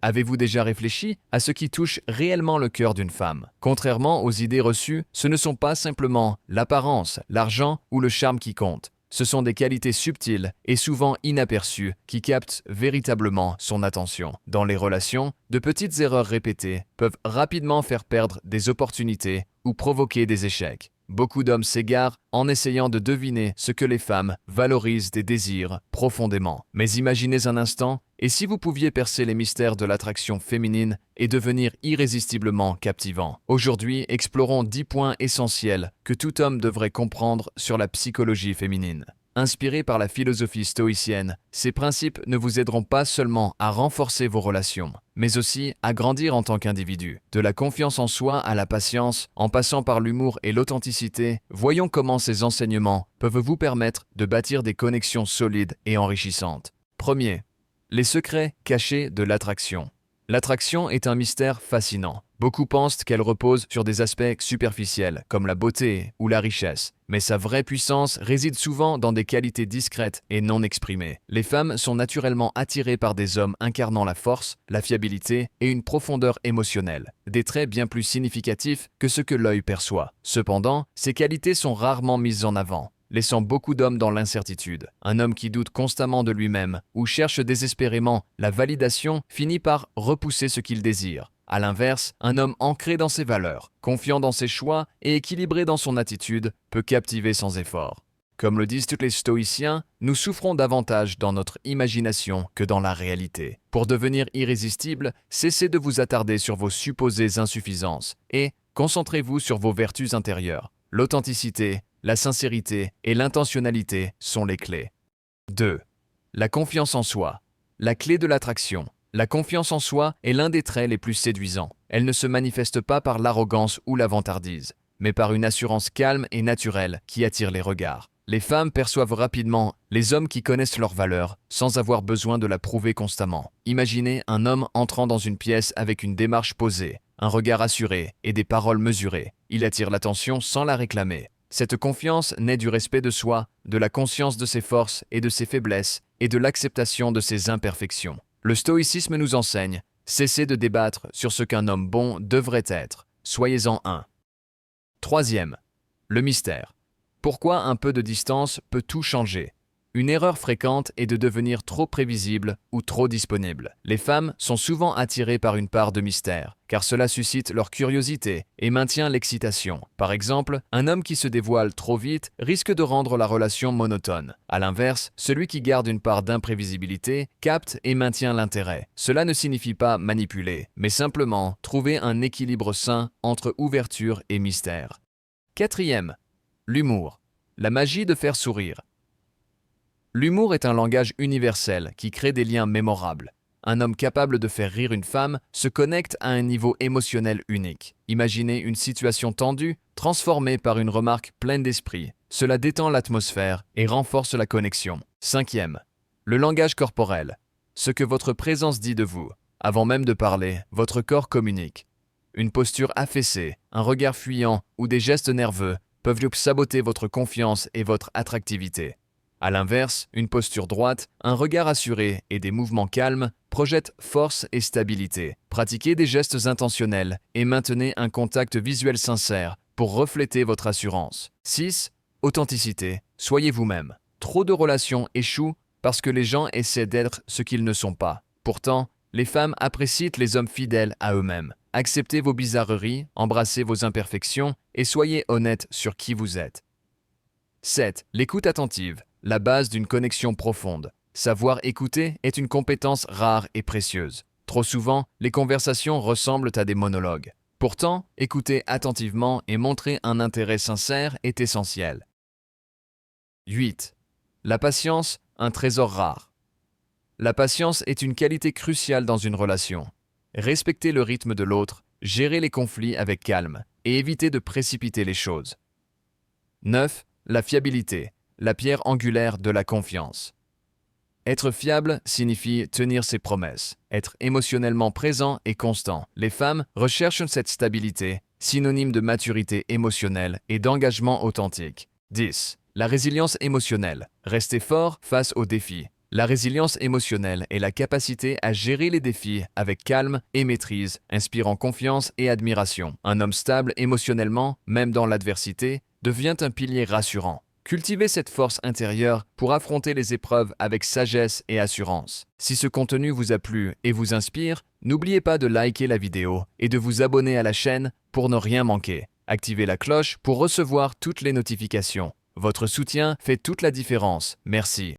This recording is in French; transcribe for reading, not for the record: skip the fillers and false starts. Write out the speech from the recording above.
Avez-vous déjà réfléchi à ce qui touche réellement le cœur d'une femme? Contrairement aux idées reçues, ce ne sont pas simplement l'apparence, l'argent ou le charme qui comptent. Ce sont des qualités subtiles et souvent inaperçues qui captent véritablement son attention. Dans les relations, de petites erreurs répétées peuvent rapidement faire perdre des opportunités ou provoquer des échecs. Beaucoup d'hommes s'égarent en essayant de deviner ce que les femmes valorisent des désirs profondément. Mais imaginez un instant, et si vous pouviez percer les mystères de l'attraction féminine et devenir irrésistiblement captivant? Aujourd'hui, explorons 10 points essentiels que tout homme devrait comprendre sur la psychologie féminine. Inspirés par la philosophie stoïcienne, ces principes ne vous aideront pas seulement à renforcer vos relations, mais aussi à grandir en tant qu'individu. De la confiance en soi à la patience, en passant par l'humour et l'authenticité, voyons comment ces enseignements peuvent vous permettre de bâtir des connexions solides et enrichissantes. Premier, les secrets cachés de l'attraction. L'attraction est un mystère fascinant. Beaucoup pensent qu'elle repose sur des aspects superficiels, comme la beauté ou la richesse. Mais sa vraie puissance réside souvent dans des qualités discrètes et non exprimées. Les femmes sont naturellement attirées par des hommes incarnant la force, la fiabilité et une profondeur émotionnelle, des traits bien plus significatifs que ce que l'œil perçoit. Cependant, ces qualités sont rarement mises en avant, laissant beaucoup d'hommes dans l'incertitude. Un homme qui doute constamment de lui-même ou cherche désespérément la validation finit par repousser ce qu'il désire. À l'inverse, un homme ancré dans ses valeurs, confiant dans ses choix et équilibré dans son attitude peut captiver sans effort. Comme le disent tous les stoïciens, nous souffrons davantage dans notre imagination que dans la réalité. Pour devenir irrésistible, cessez de vous attarder sur vos supposées insuffisances et concentrez-vous sur vos vertus intérieures. L'authenticité, la sincérité et l'intentionnalité sont les clés. 2. La confiance en soi. La clé de l'attraction. La confiance en soi est l'un des traits les plus séduisants. Elle ne se manifeste pas par l'arrogance ou la vantardise, mais par une assurance calme et naturelle qui attire les regards. Les femmes perçoivent rapidement les hommes qui connaissent leurs valeurs sans avoir besoin de la prouver constamment. Imaginez un homme entrant dans une pièce avec une démarche posée, un regard assuré et des paroles mesurées. Il attire l'attention sans la réclamer. Cette confiance naît du respect de soi, de la conscience de ses forces et de ses faiblesses et de l'acceptation de ses imperfections. Le stoïcisme nous enseigne, cessez de débattre sur ce qu'un homme bon devrait être, soyez-en un. Troisième, le mystère. Pourquoi un peu de distance peut tout changer? Une erreur fréquente est de devenir trop prévisible ou trop disponible. Les femmes sont souvent attirées par une part de mystère, car cela suscite leur curiosité et maintient l'excitation. Par exemple, un homme qui se dévoile trop vite risque de rendre la relation monotone. À l'inverse, celui qui garde une part d'imprévisibilité capte et maintient l'intérêt. Cela ne signifie pas manipuler, mais simplement trouver un équilibre sain entre ouverture et mystère. Quatrième, l'humour. La magie de faire sourire. L'humour est un langage universel qui crée des liens mémorables. Un homme capable de faire rire une femme se connecte à un niveau émotionnel unique. Imaginez une situation tendue, transformée par une remarque pleine d'esprit. Cela détend l'atmosphère et renforce la connexion. Cinquième, le langage corporel. Ce que votre présence dit de vous. Avant même de parler, votre corps communique. Une posture affaissée, un regard fuyant ou des gestes nerveux peuvent saboter votre confiance et votre attractivité. À l'inverse, une posture droite, un regard assuré et des mouvements calmes projettent force et stabilité. Pratiquez des gestes intentionnels et maintenez un contact visuel sincère pour refléter votre assurance. 6. Authenticité. Soyez vous-même. Trop de relations échouent parce que les gens essaient d'être ce qu'ils ne sont pas. Pourtant, les femmes apprécient les hommes fidèles à eux-mêmes. Acceptez vos bizarreries, embrassez vos imperfections et soyez honnête sur qui vous êtes. 7. L'écoute attentive. La base d'une connexion profonde. Savoir écouter est une compétence rare et précieuse. Trop souvent, les conversations ressemblent à des monologues. Pourtant, écouter attentivement et montrer un intérêt sincère est essentiel. 8. La patience, un trésor rare. La patience est une qualité cruciale dans une relation. Respectez le rythme de l'autre, gérez les conflits avec calme et évitez de précipiter les choses. 9. La fiabilité. La pierre angulaire de la confiance. Être fiable signifie tenir ses promesses, être émotionnellement présent et constant. Les femmes recherchent cette stabilité, synonyme de maturité émotionnelle et d'engagement authentique. 10. La résilience émotionnelle. Restez fort face aux défis. La résilience émotionnelle est la capacité à gérer les défis avec calme et maîtrise, inspirant confiance et admiration. Un homme stable émotionnellement, même dans l'adversité, devient un pilier rassurant. Cultivez cette force intérieure pour affronter les épreuves avec sagesse et assurance. Si ce contenu vous a plu et vous inspire, n'oubliez pas de liker la vidéo et de vous abonner à la chaîne pour ne rien manquer. Activez la cloche pour recevoir toutes les notifications. Votre soutien fait toute la différence. Merci.